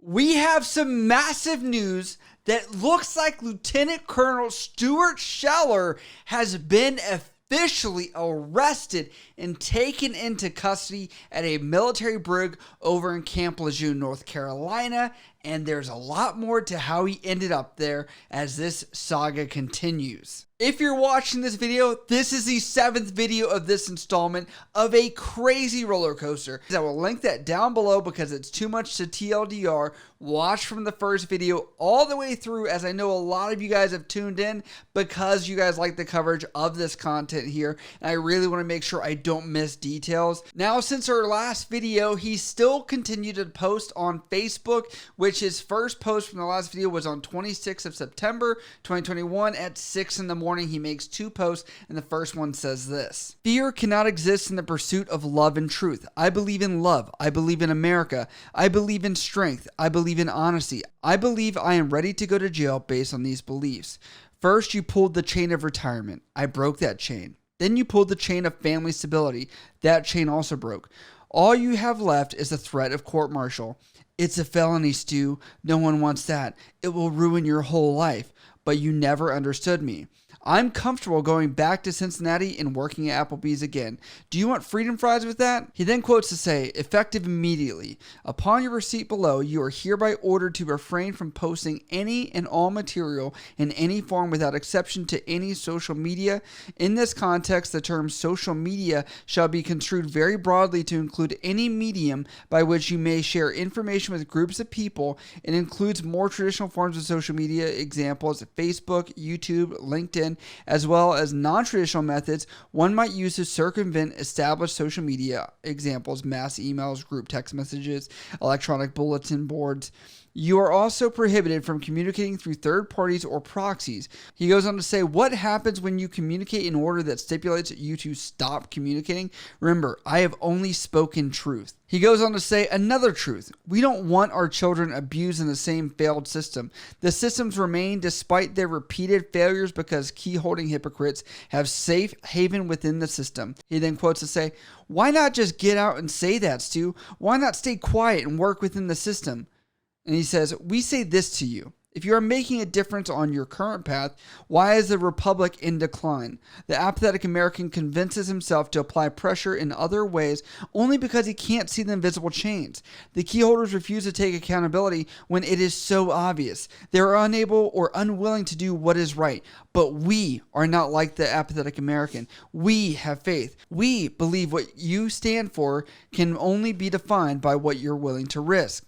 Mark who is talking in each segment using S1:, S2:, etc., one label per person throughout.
S1: We have some massive news that looks like Lieutenant Colonel Stuart Scheller has been officially arrested and taken into custody at a military brig over in Camp Lejeune, North Carolina. And there's a lot more to how he ended up there as this saga continues. If you're watching this video, this is the 7th video of this installment of a crazy roller coaster. I will link that down below because it's too much to TLDR. Watch from the first video all the way through, as I know a lot of you guys have tuned in because you guys like the coverage of this content here, and I really want to make sure I don't miss details. Now, since our last video, he still continued to post on Facebook, which his first post from the last video was on 26th of September 2021 at 6 in the morning. He makes 2 posts, and the first one says this: "Fear cannot exist in the pursuit of love and truth. I believe in love. I believe in America. I believe in strength. I believe in honesty. I believe I am ready to go to jail based on these beliefs. First, you pulled the chain of retirement. I broke that chain. Then you pulled the chain of family stability. That chain also broke. All you have left is the threat of court-martial. It's a felony, Stu. No one wants that. It will ruin your whole life. But you never understood me. I'm comfortable going back to Cincinnati and working at Applebee's again. Do you want freedom fries with that?" He then quotes to say, "Effective immediately. Upon your receipt below, you are hereby ordered to refrain from posting any and all material in any form without exception to any social media. In this context, the term social media shall be construed very broadly to include any medium by which you may share information with groups of people. It includes more traditional forms of social media, examples Facebook, YouTube, LinkedIn, as well as non-traditional methods one might use to circumvent established social media, examples mass emails, group text messages, electronic bulletin boards. You are also prohibited from communicating through third parties or proxies." He goes on to say, "What happens when you communicate in order that stipulates you to stop communicating? Remember, I have only spoken truth." He goes on to say another truth: "We don't want our children abused in the same failed system. The systems remain despite their repeated failures because key-holding hypocrites have safe haven within the system." He then quotes to say, "Why not just get out and say that, Stu? Why not stay quiet and work within the system?" And he says, "We say this to you. If you are making a difference on your current path, why is the Republic in decline? The apathetic American convinces himself to apply pressure in other ways only because he can't see the invisible chains. The keyholders refuse to take accountability when it is so obvious. They are unable or unwilling to do what is right. But we are not like the apathetic American. We have faith. We believe what you stand for can only be defined by what you're willing to risk.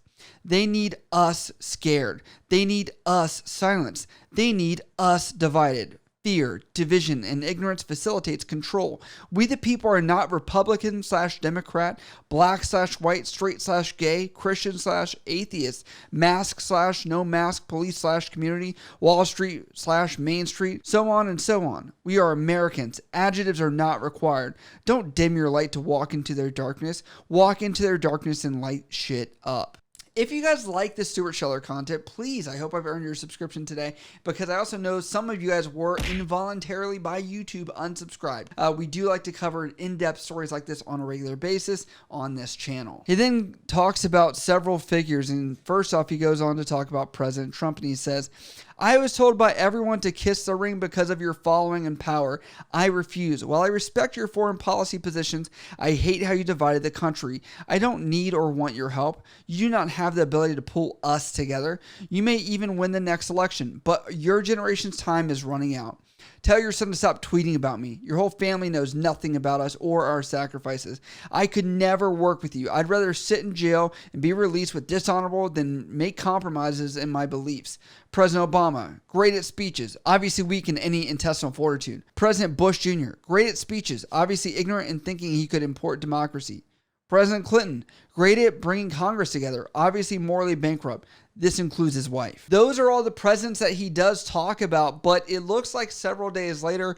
S1: They need us scared. They need us silenced. They need us divided. Fear, division, and ignorance facilitates control. We the people are not Republican/Democrat, black/white, straight/gay, Christian/atheist, mask/no mask, police/community, Wall Street/Main Street, so on and so on. We are Americans. Adjectives are not required. Don't dim your light to walk into their darkness. Walk into their darkness and light shit up." If you guys like this Stuart Scheller content, please, I hope I've earned your subscription today, because I also know some of you guys were involuntarily by YouTube unsubscribed. We do like to cover in-depth stories like this on a regular basis on this channel. He then talks about several figures, and first off, he goes on to talk about President Trump, and he says, "I was told by everyone to kiss the ring because of your following and power. I refuse. While I respect your foreign policy positions, I hate how you divided the country. I don't need or want your help. You do not have the ability to pull us together. You may even win the next election, but your generation's time is running out. Tell your son to stop tweeting about me. Your whole family knows nothing about us or our sacrifices. I could never work with you. I'd rather sit in jail and be released with dishonorable than make compromises in my beliefs. President Obama, great at speeches, obviously weak in any intestinal fortitude. President Bush Jr., great at speeches, obviously ignorant in thinking he could import democracy. President Clinton, great at bringing Congress together, obviously morally bankrupt. This includes his wife." Those are all the presidents that he does talk about, but it looks like several days later,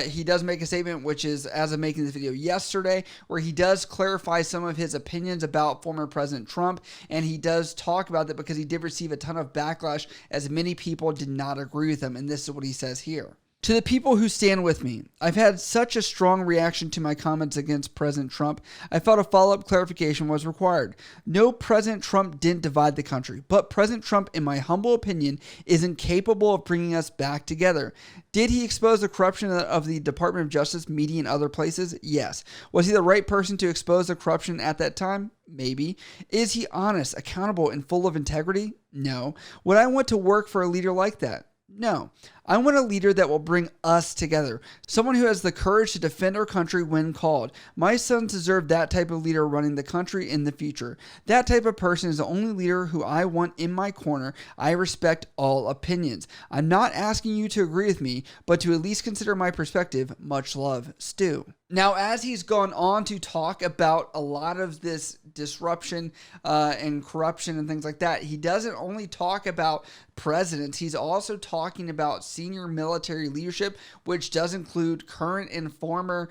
S1: he does make a statement, which is as of making this video yesterday, where he does clarify some of his opinions about former President Trump, and he does talk about that because he did receive a ton of backlash as many people did not agree with him, and this is what he says here. To the people who stand with me, I've had such a strong reaction to my comments against President Trump, I felt a follow-up clarification was required. No, President Trump didn't divide the country, but President Trump, in my humble opinion, isn't capable of bringing us back together. Did he expose the corruption of the Department of Justice, media, and other places? Yes. Was he the right person to expose the corruption at that time? Maybe. Is he honest, accountable, and full of integrity? No. Would I want to work for a leader like that? No. I want a leader that will bring us together. Someone who has the courage to defend our country when called. My sons deserve that type of leader running the country in the future. That type of person is the only leader who I want in my corner. I respect all opinions. I'm not asking you to agree with me, but to at least consider my perspective. Much love, Stu. Now, as he's gone on to talk about a lot of this disruption and corruption and things like that, he doesn't only talk about presidents, he's also talking about senior military leadership, which does include current and former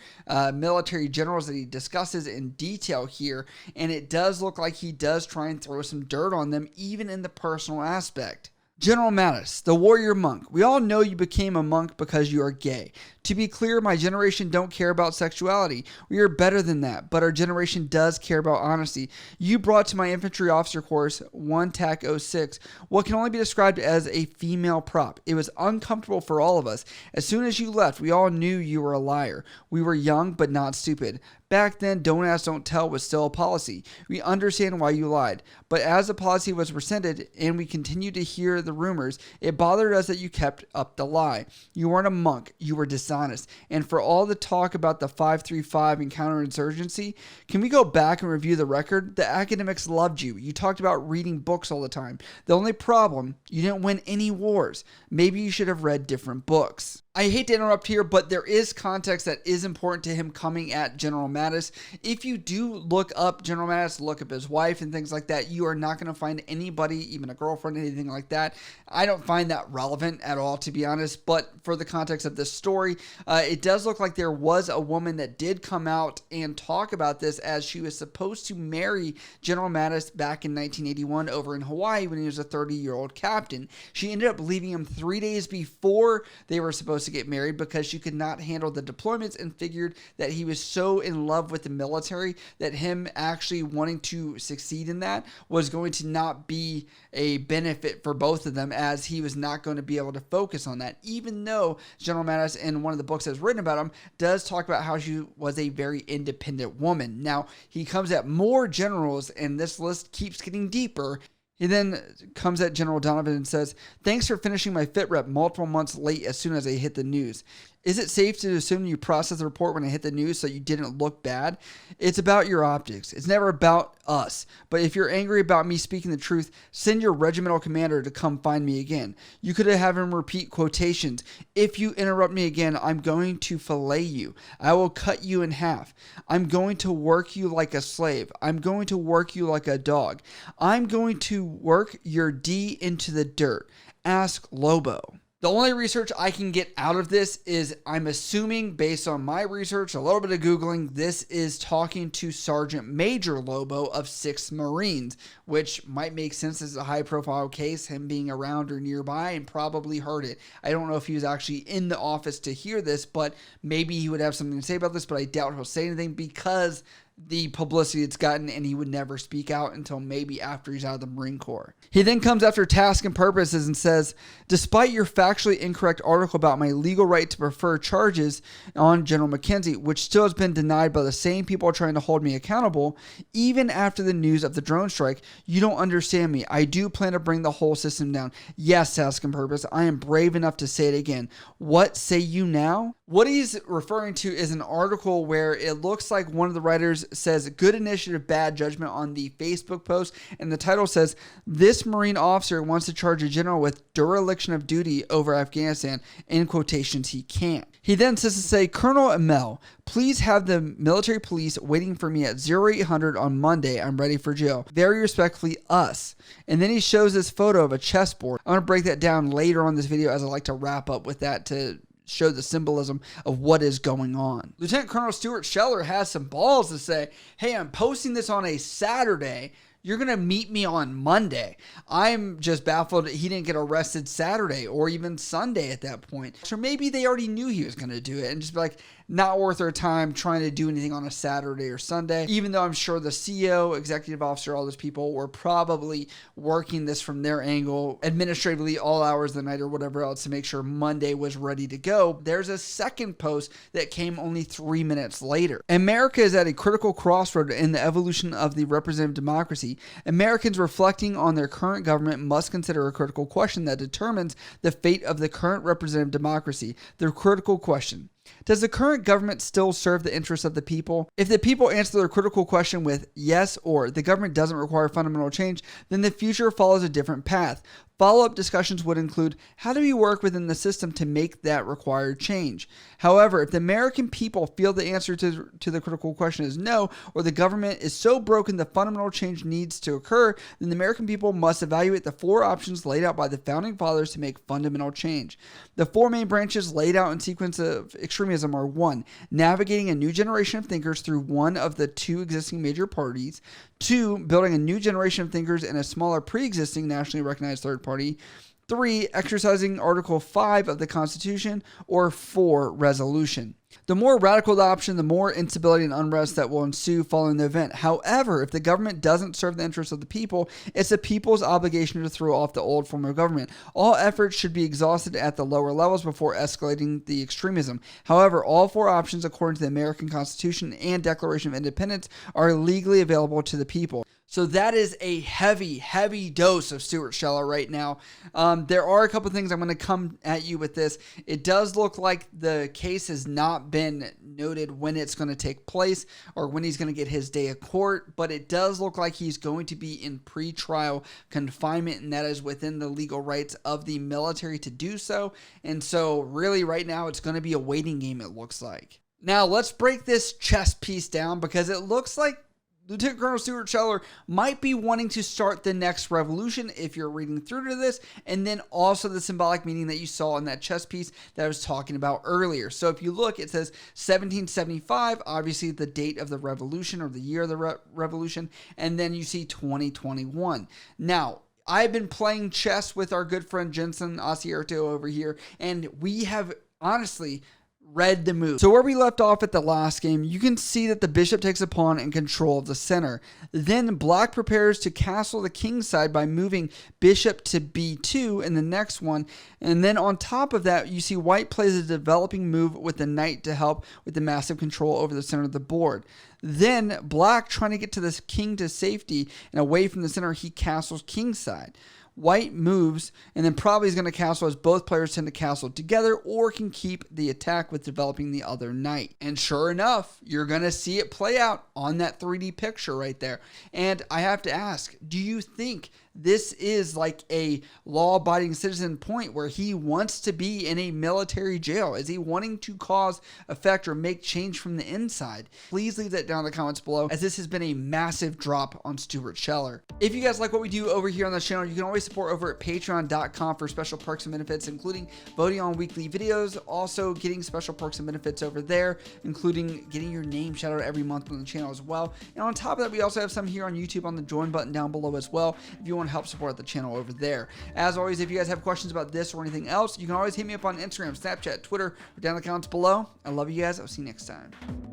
S1: military generals that he discusses in detail here. And it does look like he does try and throw some dirt on them, even in the personal aspect. General Mattis, the warrior monk. We all know you became a monk because you are gay. To be clear, my generation don't care about sexuality. We are better than that, but our generation does care about honesty. You brought to my infantry officer course, 1 TAC 06, what can only be described as a female prop. It was uncomfortable for all of us. As soon as you left, we all knew you were a liar. We were young, but not stupid. Back then, don't ask, don't tell was still a policy. We understand why you lied. But as the policy was rescinded and we continued to hear the rumors, it bothered us that you kept up the lie. You weren't a monk. You were dishonest. And for all the talk about the 535 and counterinsurgency, can we go back and review the record? The academics loved you. You talked about reading books all the time. The only problem, you didn't win any wars. Maybe you should have read different books. I hate to interrupt here, but there is context that is important to him coming at General Mattis. If you do look up General Mattis, look up his wife and things like that, you are not going to find anybody, even a girlfriend, anything like that. I don't find that relevant at all, to be honest, but for the context of this story, it does look like there was a woman that did come out and talk about this, as she was supposed to marry General Mattis back in 1981 over in Hawaii when he was a 30-year-old captain. She ended up leaving him 3 days before they were supposed to get married because she could not handle the deployments and figured that he was so in love with the military that him actually wanting to succeed in that was going to not be a benefit for both of them, as he was not going to be able to focus on that, even though General Mattis, in one of the books that's written about him, does talk about how she was a very independent woman. Now, he comes at more generals, and this list keeps getting deeper. He then comes at General Donovan and says, "Thanks for finishing my fit rep multiple months late as soon as I hit the news. Is it safe to assume you processed the report when I hit the news so you didn't look bad? It's about your optics. It's never about us. But if you're angry about me speaking the truth, send your regimental commander to come find me again. You could have him repeat quotations. If you interrupt me again, I'm going to fillet you. I will cut you in half. I'm going to work you like a slave. I'm going to work you like a dog. I'm going to work your D into the dirt. Ask Lobo." The only research I can get out of this is, I'm assuming based on my research, a little bit of Googling, this is talking to Sergeant Major Lobo of 6th Marines, which might make sense as a high profile case, him being around or nearby, and probably heard it. I don't know if he was actually in the office to hear this, but maybe he would have something to say about this, but I doubt he'll say anything because the publicity it's gotten, and he would never speak out until maybe after he's out of the Marine Corps. He then comes after Task and Purposes and says, "Despite your factually incorrect article about my legal right to prefer charges on General McKenzie, which still has been denied by the same people trying to hold me accountable, even after the news of the drone strike, you don't understand me. I do plan to bring the whole system down. Yes, Task and Purpose, I am brave enough to say it again. What say you now?" What he's referring to is an article where it looks like one of the writers says "good initiative, bad judgment" on the Facebook post, and the title says, "This Marine officer wants to charge a general with dereliction of duty over Afghanistan. In quotations, he can't." He then says to say, "Colonel Amel, please have the military police waiting for me at 0800 on Monday. I'm ready for jail. Very respectfully, us." And then he shows this photo of a chessboard. I'm going to break that down later on this video, as I like to wrap up with that to show the symbolism of what is going on. Lieutenant Colonel Stuart Scheller has some balls to say, "Hey, I'm posting this on a Saturday. you're going to meet me on Monday. I'm just baffled that he didn't get arrested Saturday or even Sunday at that point. So maybe they already knew he was going to do it and just be like, not worth their time trying to do anything on a Saturday or Sunday, even though I'm sure the CEO, executive officer, all those people were probably working this from their angle administratively all hours of the night or whatever else to make sure Monday was ready to go. There's a second post that came only 3 minutes later. America is at a critical crossroad in the evolution of the representative democracy. Americans reflecting on their current government must consider a critical question that determines the fate of the current representative democracy. The critical question: does the current government still serve the interests of the people? If the people answer their critical question with yes or the government doesn't require fundamental change, then the future follows a different path. Follow-up discussions would include, how do we work within the system to make that required change? However, if the American people feel the answer to the critical question is no, or the government is so broken the fundamental change needs to occur, then the American people must evaluate the 4 options laid out by the Founding Fathers to make fundamental change. The 4 main branches laid out in sequence of extremism are: 1, navigating a new generation of thinkers through one of the 2 existing major parties; 2, building a new generation of thinkers in a smaller pre-existing nationally recognized third party; 3, exercising Article 5 of the Constitution; or 4, resolution. The more radical the option, the more instability and unrest that will ensue following the event. However, if the government doesn't serve the interests of the people, it's the people's obligation to throw off the old form of government. All efforts should be exhausted at the lower levels before escalating the extremism. However, all 4 options, according to the American Constitution and Declaration of Independence, are legally available to the people. So that is a heavy, heavy dose of Stuart Scheller right now. There are a couple things I'm going to come at you with this. It does look like the case has not been noted when it's going to take place or when he's going to get his day of court, but it does look like he's going to be in pretrial confinement, and that is within the legal rights of the military to do so. And so really right now it's going to be a waiting game, it looks like. Now let's break this chess piece down, because it looks like Lieutenant Colonel Stuart Scheller might be wanting to start the next revolution if you're reading through to this, and then also the symbolic meaning that you saw in that chess piece that I was talking about earlier. So if you look, it says 1775, obviously the date of the revolution or the year of the revolution, and then you see 2021. Now, I've been playing chess with our good friend Jensen Osierto over here, and we have honestly read the move. So where we left off at the last game, you can see that the bishop takes a pawn in control of the center. Then black prepares to castle the king's side by moving bishop to b2 in the next one. And then on top of that, you see white plays a developing move with the knight to help with the massive control over the center of the board. Then black, trying to get to this king to safety and away from the center, he castles king's side. White moves, and then probably is going to castle, as both players tend to castle together, or can keep the attack with developing the other knight. And sure enough, you're going to see it play out on that 3D picture right there. And I have to ask, do you think this is like a law-abiding citizen point where he wants to be in a military jail? Is he wanting to cause effect or make change from the inside? Please leave that down in the comments below, as this has been a massive drop on Stuart Scheller. If you guys like what we do over here on the channel, you can always support over at patreon.com for special perks and benefits, including voting on weekly videos, also getting special perks and benefits over there, including getting your name shouted out every month on the channel as well. And on top of that, we also have some here on YouTube on the join button down below as well, if you want to help support the channel over there. As always, if you guys have questions about this or anything else, you can always hit me up on Instagram, Snapchat, Twitter, or down in the comments below. I love you guys. I'll see you next time.